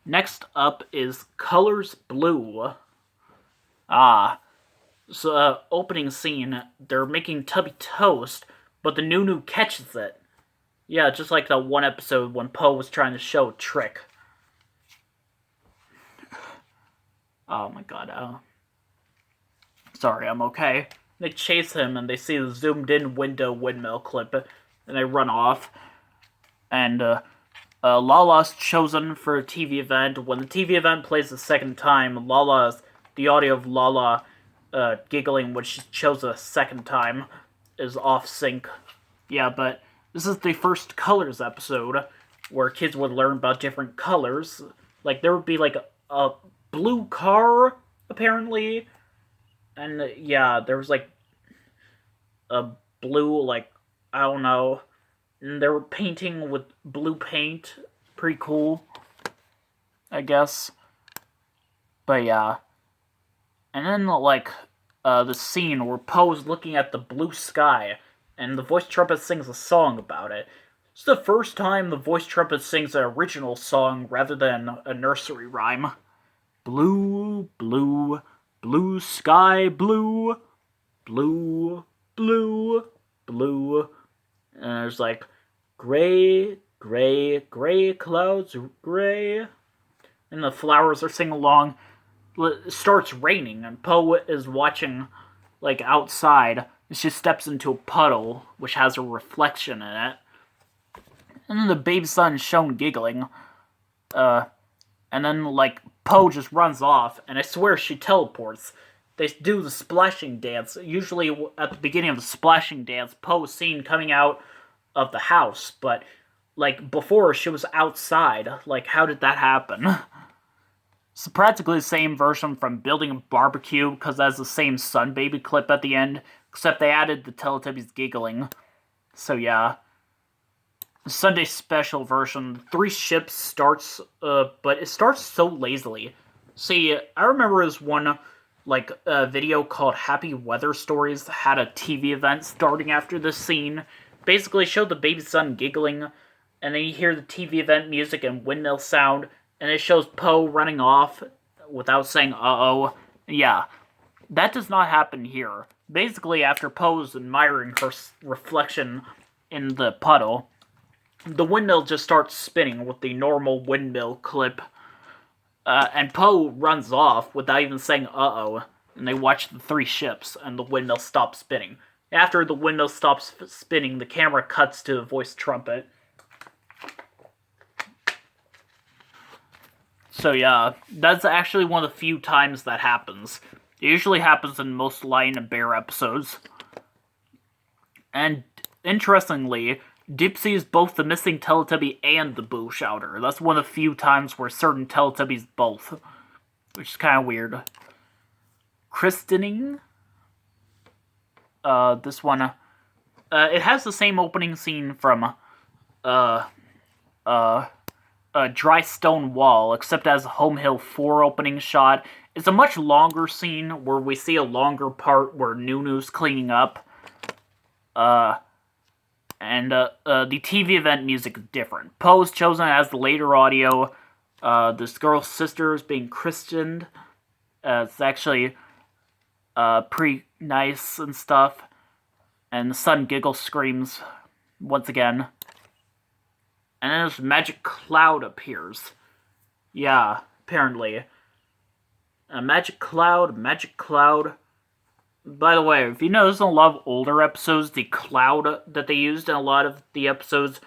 Next up is Colors Blue. Ah, so opening scene, they're making Tubby toast, but the Nunu catches it. Yeah, just like that one episode when Poe was trying to show a trick. Oh my god, sorry, I'm okay. They chase him and they see the zoomed in window windmill clip and they run off. And Lala's chosen for a TV event. When the TV event plays the second time, the audio of Lala giggling when she's chosen a second time is off sync. Yeah, but this is the first colors episode where kids would learn about different colors. Like, there would be like a blue car, apparently. And yeah, there was like a blue, like, I don't know. And they were painting with blue paint. Pretty cool, I guess. But yeah. And then, like, the scene where Poe's looking at the blue sky, and the voice trumpet sings a song about it. It's the first time the voice trumpet sings an original song rather than a nursery rhyme. Blue, blue, blue sky, blue, blue, blue, blue. And there's like, gray, gray, gray clouds, gray. And the flowers are singing along. It starts raining, and Poe is watching, like, outside. And she steps into a puddle, which has a reflection in it. And then the baby son is shown giggling. And then, like, Poe just runs off, and I swear she teleports. They do the splashing dance. Usually, at the beginning of the splashing dance, Poe is seen coming out of the house, but, like, before she was outside. Like, how did that happen? It's practically the same version from Building a Barbecue, because that's the same Sun Baby clip at the end, except they added the Teletubbies giggling. So yeah. The Sunday special version, 3 ships starts, but it starts so lazily. See, I remember this one, like, video called Happy Weather Stories that had a TV event starting after this scene. Basically showed the baby son giggling, and then you hear the TV event music and windmill sound, and it shows Poe running off without saying uh-oh. Yeah, that does not happen here. Basically, after Poe's admiring her reflection in the puddle, the windmill just starts spinning with the normal windmill clip, and Poe runs off without even saying uh-oh, and they watch the 3 ships, and the windmill stops spinning. After the windmill stops spinning, the camera cuts to the voice trumpet. So yeah, that's actually one of the few times that happens. It usually happens in most Lion and Bear episodes. And, interestingly, Dipsy is both the missing Teletubby and the Boo Shouter. That's one of the few times where certain Teletubbies both. Which is kind of weird. Christening. This one, it has the same opening scene from, Dry Stone Wall, except as a Home Hill 4 opening shot. It's a much longer scene where we see a longer part where Nunu's cleaning up. And the TV event music is different. Poe's chosen as the later audio. This girl's sister is being christened. It's actually pretty nice and stuff. And the son giggles, screams once again. And then this magic cloud appears. Yeah, apparently. A magic cloud. By the way, if you notice in a lot of older episodes, the cloud that they used in a lot of the episodes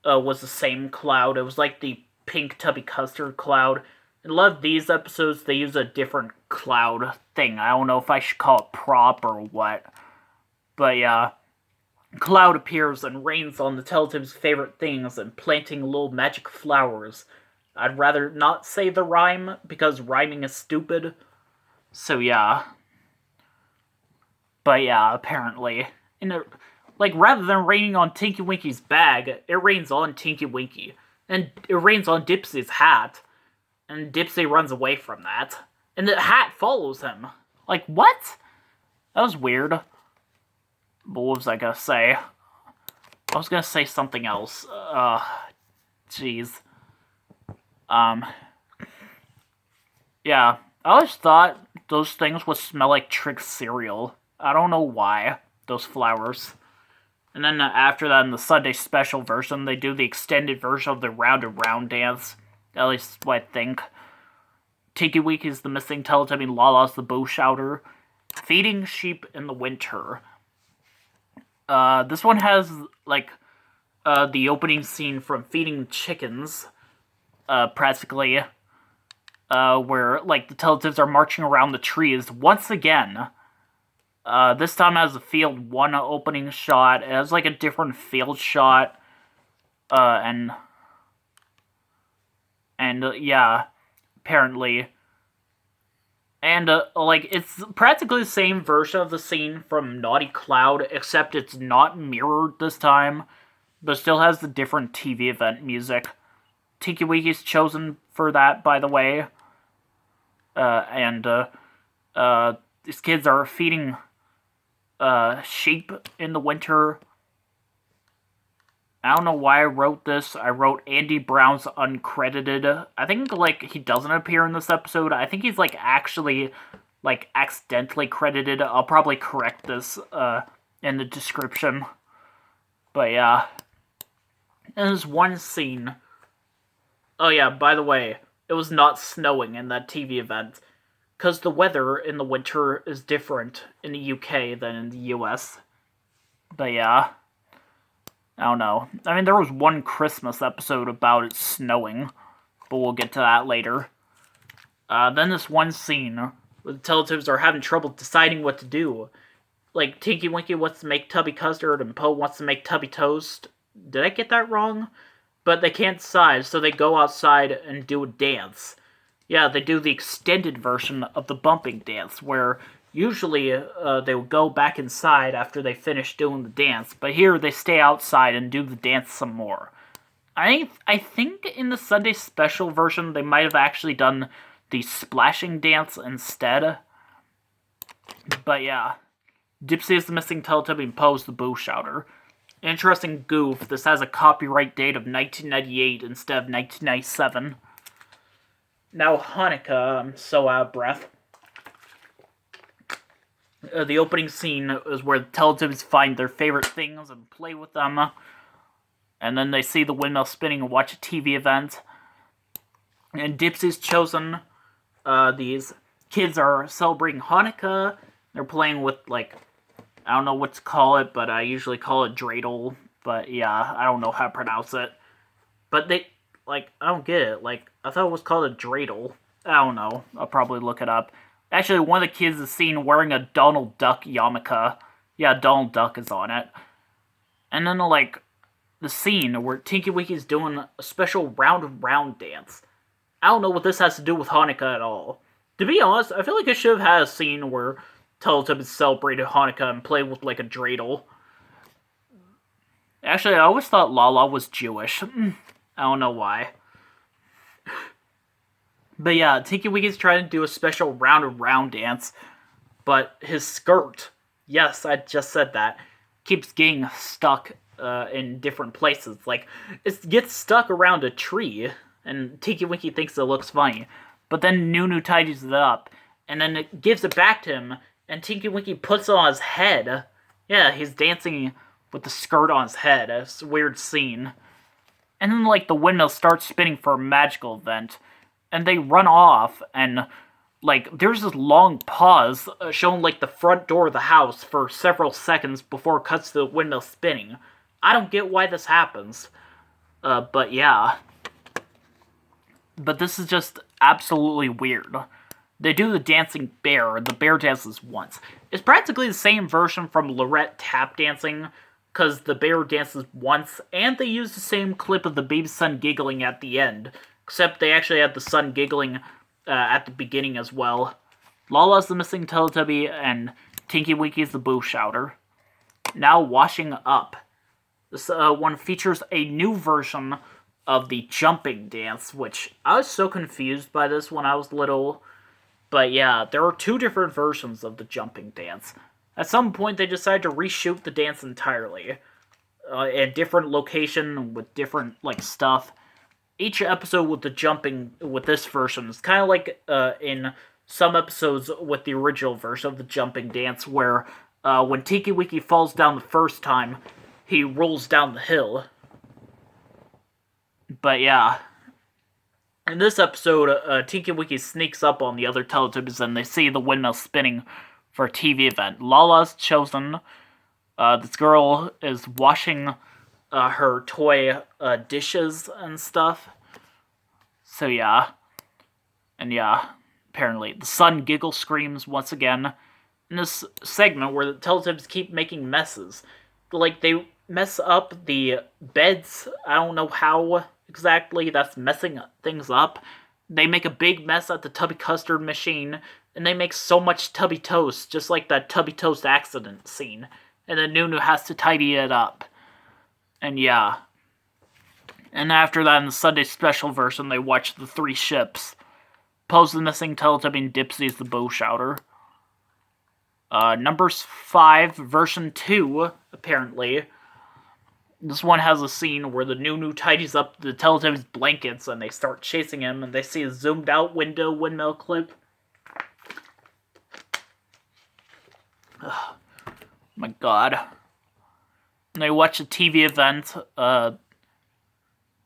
was the same cloud. It was like the pink Tubby Custard cloud. In a lot of these episodes, they use a different cloud thing. I don't know if I should call it prop or what. But yeah. Cloud appears and rains on the Teletubbies' favorite things and planting little magic flowers. I'd rather not say the rhyme, because rhyming is stupid. So yeah. But yeah, apparently. Rather than raining on Tinky Winky's bag, it rains on Tinky Winky. And it rains on Dipsy's hat. And Dipsy runs away from that. And the hat follows him. Like, what? That was weird. But what was I gonna say? I was gonna say something else. Jeez. Yeah, I always thought those things would smell like Trix cereal. I don't know why. Those flowers. And then after that, in the Sunday special version, they do the extended version of the Round and Round dance. At least what I think. Tiki Wiki's the missing Teletubby, Lala's the bow shouter. Feeding sheep in the winter. This one has, like, the opening scene from Feeding Chickens, practically, where, like, the Teletubbies are marching around the trees once again. This time it has a field 1 opening shot. It has, like, a different field shot, yeah, apparently. And, like, it's practically the same version of the scene from Naughty Cloud, except it's not mirrored this time, but still has the different TV event music. Tiki Wiki's chosen for that, by the way. These kids are feeding, sheep in the winter. I don't know why I wrote this. I wrote Andy Brown's uncredited. I think, like, he doesn't appear in this episode. I think he's, like, actually, like, accidentally credited. I'll probably correct this, in the description. But, yeah. And there's one scene. Oh, yeah, by the way, it was not snowing in that TV event. Because the weather in the winter is different in the UK than in the US. But, yeah. I don't know. I mean, there was one Christmas episode about it snowing, but we'll get to that later. Then this one scene where the Teletubbies are having trouble deciding what to do. Like, Tinky Winky wants to make Tubby custard and Po wants to make Tubby toast. Did I get that wrong? But they can't decide, so they go outside and do a dance. Yeah, they do the extended version of the bumping dance, where usually, they would go back inside after they finish doing the dance, but here they stay outside and do the dance some more. I think in the Sunday special version they might have actually done the splashing dance instead. But yeah. Dipsy is the missing Teletubby and Poe's the boo shouter. Interesting goof, this has a copyright date of 1998 instead of 1997. Now Hanukkah, I'm so out of breath. The opening scene is where the Teletubbies find their favorite things and play with them. And then they see the windmill spinning and watch a TV event. And Dipsy's chosen. These kids are celebrating Hanukkah. They're playing with, like, I don't know what to call it, but I usually call it dreidel. But yeah, I don't know how to pronounce it. But they, like, I don't get it. Like, I thought it was called a dreidel. I don't know. I'll probably look it up. Actually, one of the kids is seen wearing a Donald Duck yarmulke. Yeah, Donald Duck is on it. And then, like, the scene where Tinky Winky's doing a special round and round dance. I don't know what this has to do with Hanukkah at all. To be honest, I feel like I should have had a scene where Teletubbies celebrated Hanukkah and played with, like, a dreidel. Actually, I always thought Lala was Jewish. I don't know why. But yeah, Tinky Winky's trying to do a special round and round dance, but his skirt, yes, I just said that, keeps getting stuck in different places. Like, it gets stuck around a tree, and Tinky Winky thinks it looks funny. But then Nunu tidies it up, and then it gives it back to him, and Tinky Winky puts it on his head. Yeah, he's dancing with the skirt on his head. It's a weird scene. And then, like, the windmill starts spinning for a magical event. And they run off, and, like, there's this long pause showing, like, the front door of the house for several seconds before it cuts to the windmill spinning. I don't get why this happens. But yeah. But this is just absolutely weird. They do the dancing bear, and the bear dances once. It's practically the same version from Lorette tap dancing, because the bear dances once, and they use the same clip of the baby's son giggling at the end. Except they actually had the son giggling at the beginning as well. Lala's the missing Teletubby, and Tinky Winky's the boo shouter. Now washing up. This one features a new version of the jumping dance, which I was so confused by this when I was little. But yeah, there are two different versions of the jumping dance. At some point, they decided to reshoot the dance entirely. A different location with different, like, stuff. each episode with the jumping with this version is kind of like in some episodes with the original version of the jumping dance, where when Tiki Wiki falls down the first time, he rolls down the hill. But yeah, in this episode, Tiki Wiki sneaks up on the other Teletubbies and they see the windmill spinning for a TV event. Lala's chosen. This girl is washing her toy dishes and stuff. So yeah. And yeah, apparently. The son giggle screams once again in this segment where the Teletubbies keep making messes. Like, they mess up the beds. I don't know how exactly that's messing things up. They make a big mess at the Tubby Custard machine, and they make so much Tubby Toast, just like that Tubby Toast accident scene. And then Nunu has to tidy it up. And yeah. And after that, in the Sunday special version, they watch the 3 ships. Pose the missing Teletubby and Dipsy's the bow shouter. Numbers 5, version 2, apparently. This one has a scene where the Nunu tidies up the Teletubbies' blankets and they start chasing him, and they see a zoomed out windmill clip. Oh my god. And they watch a TV event.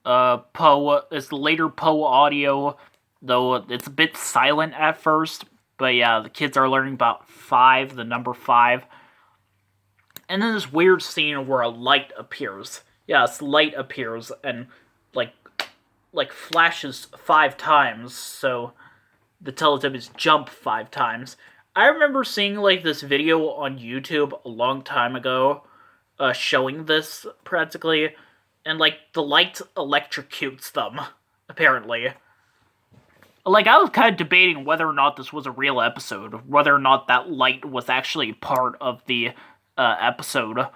Poe is the later Poe audio, though it's a bit silent at first. But yeah, the kids are learning about 5, the number 5. And then this weird scene where a light appears. Yes, light appears and like flashes 5 times, so the Teletubbies jump 5 times. I remember seeing like this video on YouTube a long time ago, showing this practically, and like the light electrocutes them, apparently. Like, I was kind of debating whether or not this was a real episode, whether or not that light was actually part of the episode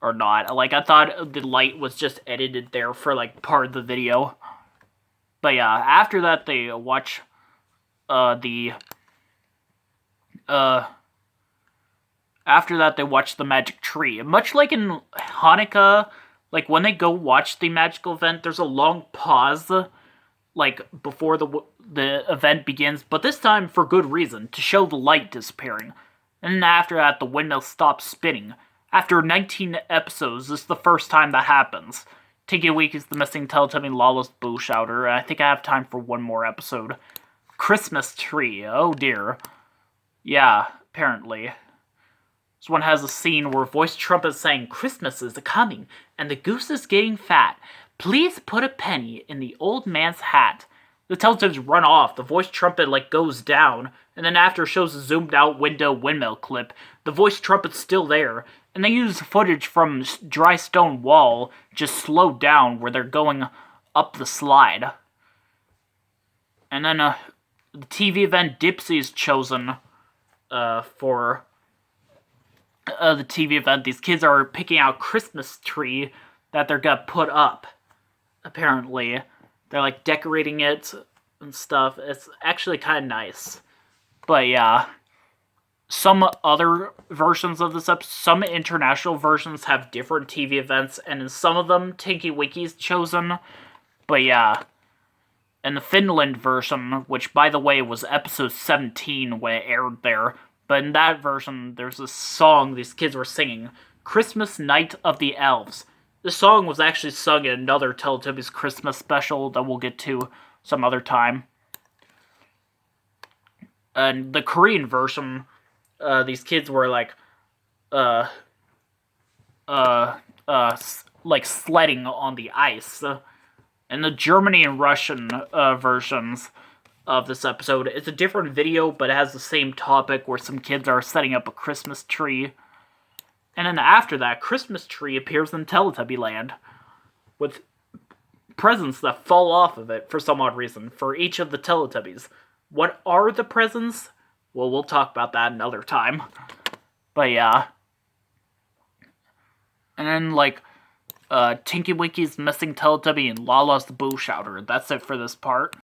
or not. Like, I thought the light was just edited there for like part of the video. But yeah, after that they watch the magic tree. Much like in Hanukkah, like when they go watch the magical event, there's a long pause like before the event begins, but this time for good reason, to show the light disappearing. And after that, the windmill stops spinning. After 19 episodes, this is the first time that happens. Tiki Week is the missing Teletubby Lala's bow shouter, and I think I have time for one more episode. Christmas tree, oh dear. Yeah, apparently. This one has a scene where voice trumpet is saying, "Christmas is a-coming, and the goose is getting fat. Please put a penny in the old man's hat." The Teletubbies run off, the voice trumpet like goes down, and then after shows a zoomed out windmill clip, the voice trumpet's still there, and they use footage from dry stone wall, just slowed down where they're going up the slide. And then the TV event Dipsy is chosen for the TV event. These kids are picking out a Christmas tree that they're gonna put up, apparently. They're like decorating it and stuff. It's actually kind of nice. But yeah, some other versions of this episode, some international versions have different TV events, and in some of them, Tinky Winky's chosen. But yeah, and the Finland version, which by the way was episode 17 when it aired there, but in that version, there's a song these kids were singing, Christmas Night of the Elves. This song was actually sung in another Teletubbies Christmas special that we'll get to some other time. And the Korean version, these kids were like sledding on the ice. And the Germany and Russian versions of this episode, it's a different video, but it has the same topic where some kids are setting up a Christmas tree. And then after that, Christmas tree appears in Teletubby Land with presents that fall off of it for some odd reason for each of the Teletubbies. What are the presents? Well, we'll talk about that another time. But yeah. And then, like, Tinky Winky's missing Teletubby and Lala's the bow shouter. That's it for this part.